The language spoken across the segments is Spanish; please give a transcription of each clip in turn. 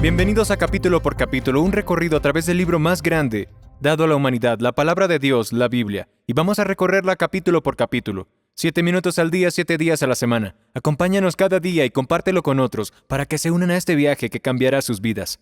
Bienvenidos a Capítulo por Capítulo, un recorrido a través del libro más grande dado a la humanidad, la palabra de Dios, la Biblia. Y vamos a recorrerla capítulo por capítulo. 7 minutos al día, 7 días a la semana. Acompáñanos cada día y compártelo con otros para que se unan a este viaje que cambiará sus vidas.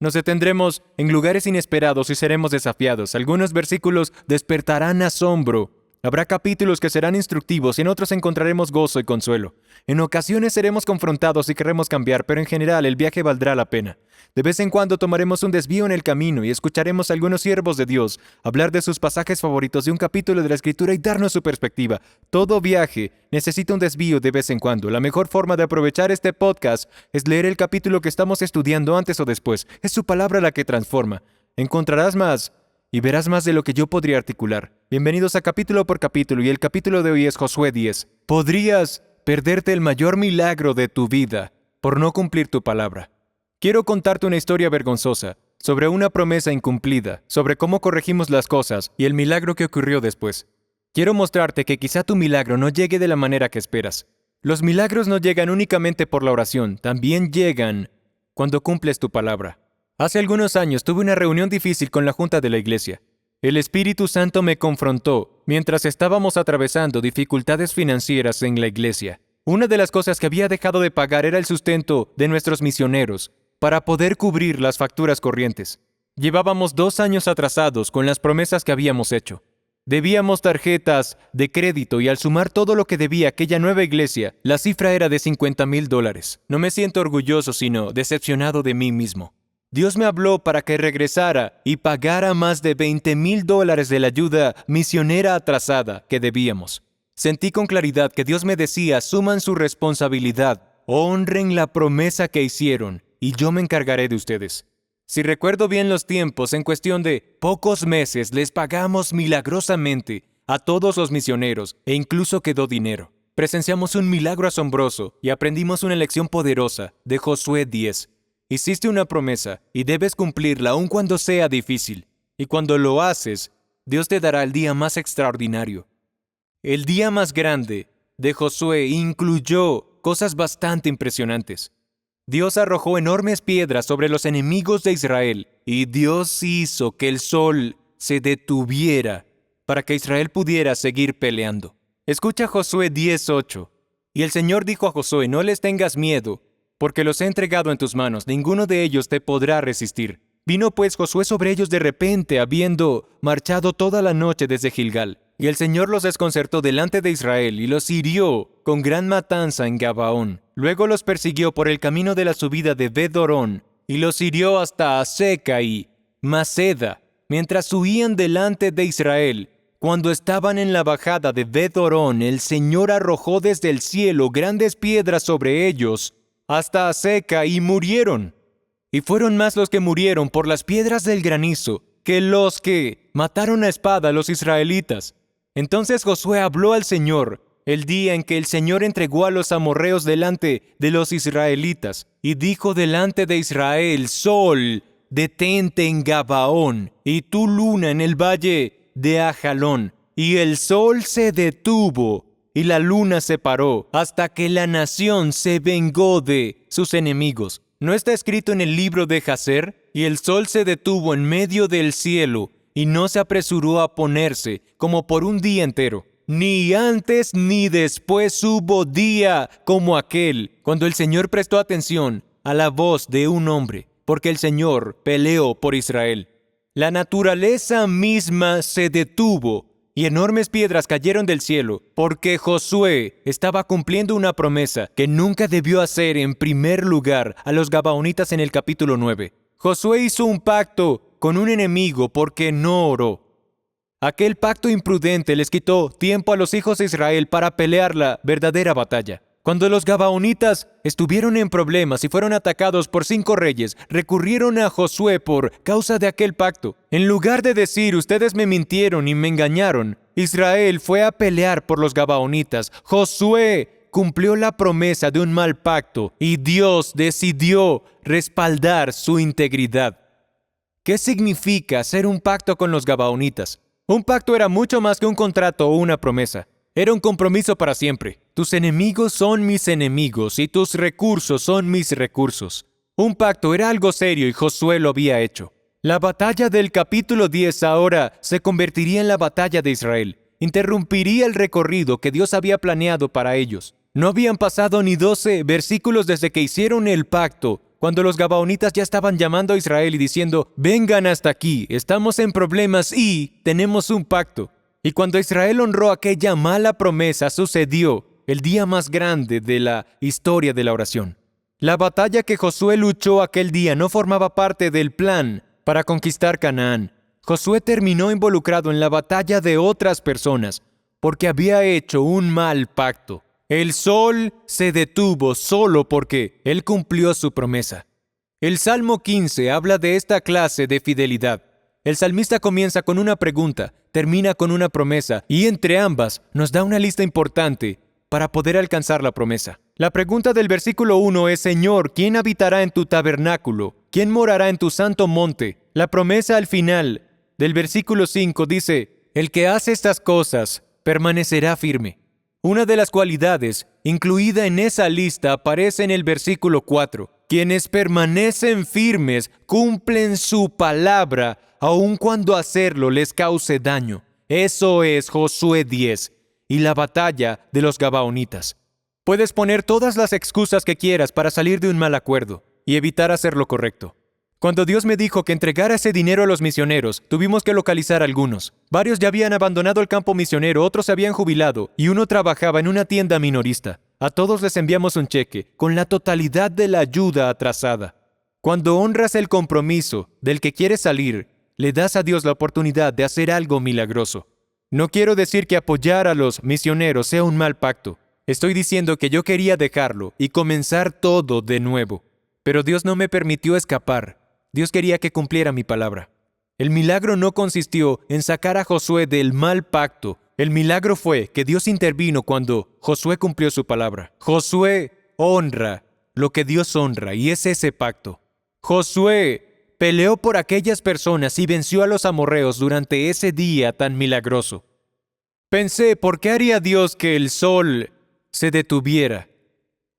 Nos detendremos en lugares inesperados y seremos desafiados. Algunos versículos despertarán asombro. Habrá capítulos que serán instructivos y en otros encontraremos gozo y consuelo. En ocasiones seremos confrontados y querremos cambiar, pero en general el viaje valdrá la pena. De vez en cuando tomaremos un desvío en el camino y escucharemos a algunos siervos de Dios hablar de sus pasajes favoritos de un capítulo de la Escritura y darnos su perspectiva. Todo viaje necesita un desvío de vez en cuando. La mejor forma de aprovechar este podcast es leer el capítulo que estamos estudiando antes o después. Es su palabra la que transforma. Encontrarás más y verás más de lo que yo podría articular. Bienvenidos a Capítulo por Capítulo y el capítulo de hoy es Josué 10. Podrías perderte el mayor milagro de tu vida por no cumplir tu palabra. Quiero contarte una historia vergonzosa sobre una promesa incumplida, sobre cómo corregimos las cosas y el milagro que ocurrió después. Quiero mostrarte que quizá tu milagro no llegue de la manera que esperas. Los milagros no llegan únicamente por la oración, también llegan cuando cumples tu palabra. Hace algunos años tuve una reunión difícil con la junta de la iglesia. El Espíritu Santo me confrontó mientras estábamos atravesando dificultades financieras en la iglesia. Una de las cosas que había dejado de pagar era el sustento de nuestros misioneros para poder cubrir las facturas corrientes. Llevábamos 2 años atrasados con las promesas que habíamos hecho. Debíamos tarjetas de crédito y al sumar todo lo que debía aquella nueva iglesia, la cifra era de $50,000. No me siento orgulloso, sino decepcionado de mí mismo. Dios me habló para que regresara y pagara más de $20,000 de la ayuda misionera atrasada que debíamos. Sentí con claridad que Dios me decía, asuman su responsabilidad, honren la promesa que hicieron, y yo me encargaré de ustedes. Si recuerdo bien los tiempos, en cuestión de pocos meses les pagamos milagrosamente a todos los misioneros, e incluso quedó dinero. Presenciamos un milagro asombroso y aprendimos una lección poderosa de Josué 10. Hiciste una promesa y debes cumplirla aun cuando sea difícil. Y cuando lo haces, Dios te dará el día más extraordinario. El día más grande de Josué incluyó cosas bastante impresionantes. Dios arrojó enormes piedras sobre los enemigos de Israel y Dios hizo que el sol se detuviera para que Israel pudiera seguir peleando. Escucha Josué 10:8. Y el Señor dijo a Josué, no les tengas miedo, porque los he entregado en tus manos, ninguno de ellos te podrá resistir. Vino pues Josué sobre ellos de repente, habiendo marchado toda la noche desde Gilgal. Y el Señor los desconcertó delante de Israel y los hirió con gran matanza en Gabaón. Luego los persiguió por el camino de la subida de Bet-Horón y los hirió hasta Azeca y Maceda, mientras huían delante de Israel. Cuando estaban en la bajada de Bet-Horón, el Señor arrojó desde el cielo grandes piedras sobre ellos, hasta Azeca, y murieron. Y fueron más los que murieron por las piedras del granizo que los que mataron a espada a los israelitas. Entonces Josué habló al Señor el día en que el Señor entregó a los amorreos delante de los israelitas, y dijo delante de Israel, Sol, detente en Gabaón, y tú luna en el valle de Ajalón. Y el sol se detuvo, y la luna se paró, hasta que la nación se vengó de sus enemigos. ¿No está escrito en el libro de Jacer? Y el sol se detuvo en medio del cielo, y no se apresuró a ponerse, como por un día entero. Ni antes ni después hubo día como aquel, cuando el Señor prestó atención a la voz de un hombre, porque el Señor peleó por Israel. La naturaleza misma se detuvo, y enormes piedras cayeron del cielo, porque Josué estaba cumpliendo una promesa que nunca debió hacer en primer lugar a los gabaonitas en el capítulo 9. Josué hizo un pacto con un enemigo porque no oró. Aquel pacto imprudente les quitó tiempo a los hijos de Israel para pelear la verdadera batalla. Cuando los gabaonitas estuvieron en problemas y fueron atacados por 5 reyes, recurrieron a Josué por causa de aquel pacto. En lugar de decir, ustedes me mintieron y me engañaron, Israel fue a pelear por los gabaonitas. Josué cumplió la promesa de un mal pacto y Dios decidió respaldar su integridad. ¿Qué significa hacer un pacto con los gabaonitas? Un pacto era mucho más que un contrato o una promesa. Era un compromiso para siempre. Tus enemigos son mis enemigos y tus recursos son mis recursos. Un pacto era algo serio y Josué lo había hecho. La batalla del capítulo 10 ahora se convertiría en la batalla de Israel. Interrumpiría el recorrido que Dios había planeado para ellos. No habían pasado ni 12 versículos desde que hicieron el pacto, cuando los gabaonitas ya estaban llamando a Israel y diciendo, vengan hasta aquí, estamos en problemas y tenemos un pacto. Y cuando Israel honró aquella mala promesa, sucedió el día más grande de la historia de la oración. La batalla que Josué luchó aquel día no formaba parte del plan para conquistar Canaán. Josué terminó involucrado en la batalla de otras personas porque había hecho un mal pacto. El sol se detuvo solo porque él cumplió su promesa. El Salmo 15 habla de esta clase de fidelidad. El salmista comienza con una pregunta, termina con una promesa y entre ambas nos da una lista importante para poder alcanzar la promesa. La pregunta del versículo 1 es, Señor, ¿quién habitará en tu tabernáculo? ¿Quién morará en tu santo monte? La promesa al final del versículo 5 dice, el que hace estas cosas permanecerá firme. Una de las cualidades incluida en esa lista aparece en el versículo 4. Quienes permanecen firmes cumplen su palabra, aun cuando hacerlo les cause daño. Eso es Josué 10 y la batalla de los gabaonitas. Puedes poner todas las excusas que quieras para salir de un mal acuerdo y evitar hacer lo correcto. Cuando Dios me dijo que entregara ese dinero a los misioneros, tuvimos que localizar algunos. Varios ya habían abandonado el campo misionero, otros se habían jubilado y uno trabajaba en una tienda minorista. A todos les enviamos un cheque con la totalidad de la ayuda atrasada. Cuando honras el compromiso del que quieres salir, le das a Dios la oportunidad de hacer algo milagroso. No quiero decir que apoyar a los misioneros sea un mal pacto. Estoy diciendo que yo quería dejarlo y comenzar todo de nuevo. Pero Dios no me permitió escapar. Dios quería que cumpliera mi palabra. El milagro no consistió en sacar a Josué del mal pacto. El milagro fue que Dios intervino cuando Josué cumplió su palabra. Josué honra lo que Dios honra y es ese pacto. Josué peleó por aquellas personas y venció a los amorreos durante ese día tan milagroso. Pensé, ¿por qué haría Dios que el sol se detuviera?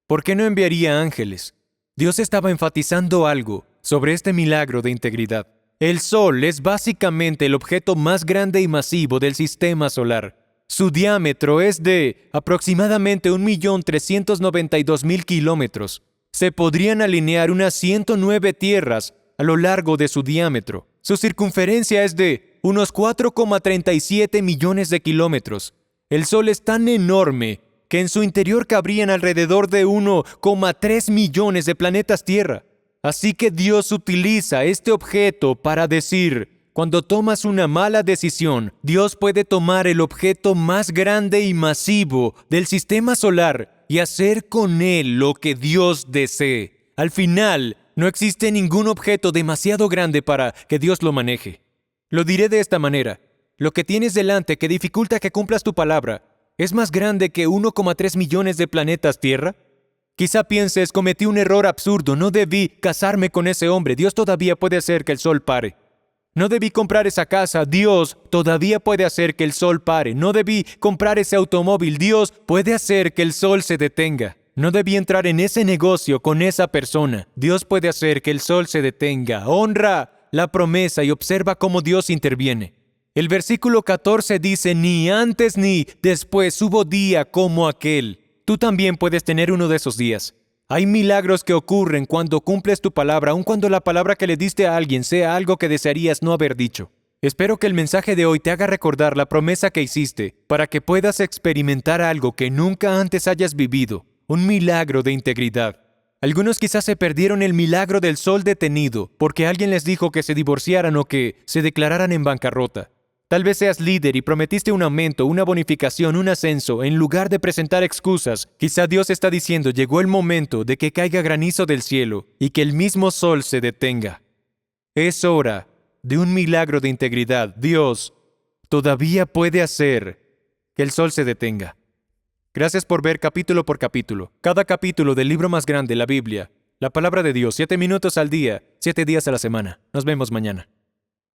¿Por qué no enviaría ángeles? Dios estaba enfatizando algo sobre este milagro de integridad. El Sol es básicamente el objeto más grande y masivo del sistema solar. Su diámetro es de aproximadamente 1.392.000 kilómetros. Se podrían alinear unas 109 tierras a lo largo de su diámetro. Su circunferencia es de unos 4,37 millones de kilómetros. El Sol es tan enorme que en su interior cabrían alrededor de 1,3 millones de planetas Tierra. Así que Dios utiliza este objeto para decir, cuando tomas una mala decisión, Dios puede tomar el objeto más grande y masivo del sistema solar y hacer con él lo que Dios desee. Al final, no existe ningún objeto demasiado grande para que Dios lo maneje. Lo diré de esta manera. Lo que tienes delante que dificulta que cumplas tu palabra, ¿es más grande que 1,3 millones de planetas Tierra? Quizá pienses, cometí un error absurdo, no debí casarme con ese hombre, Dios todavía puede hacer que el sol pare. No debí comprar esa casa, Dios todavía puede hacer que el sol pare. No debí comprar ese automóvil, Dios puede hacer que el sol se detenga. No debí entrar en ese negocio con esa persona, Dios puede hacer que el sol se detenga. Honra la promesa y observa cómo Dios interviene. El versículo 14 dice, ni antes ni después hubo día como aquel. Tú también puedes tener uno de esos días. Hay milagros que ocurren cuando cumples tu palabra, aun cuando la palabra que le diste a alguien sea algo que desearías no haber dicho. Espero que el mensaje de hoy te haga recordar la promesa que hiciste para que puedas experimentar algo que nunca antes hayas vivido, un milagro de integridad. Algunos quizás se perdieron el milagro del sol detenido porque alguien les dijo que se divorciaran o que se declararan en bancarrota. Tal vez seas líder y prometiste un aumento, una bonificación, un ascenso. En lugar de presentar excusas, quizá Dios está diciendo, llegó el momento de que caiga granizo del cielo y que el mismo sol se detenga. Es hora de un milagro de integridad. Dios todavía puede hacer que el sol se detenga. Gracias por ver capítulo por capítulo. Cada capítulo del libro más grande, la Biblia. La palabra de Dios, 7 minutos al día, 7 días a la semana. Nos vemos mañana.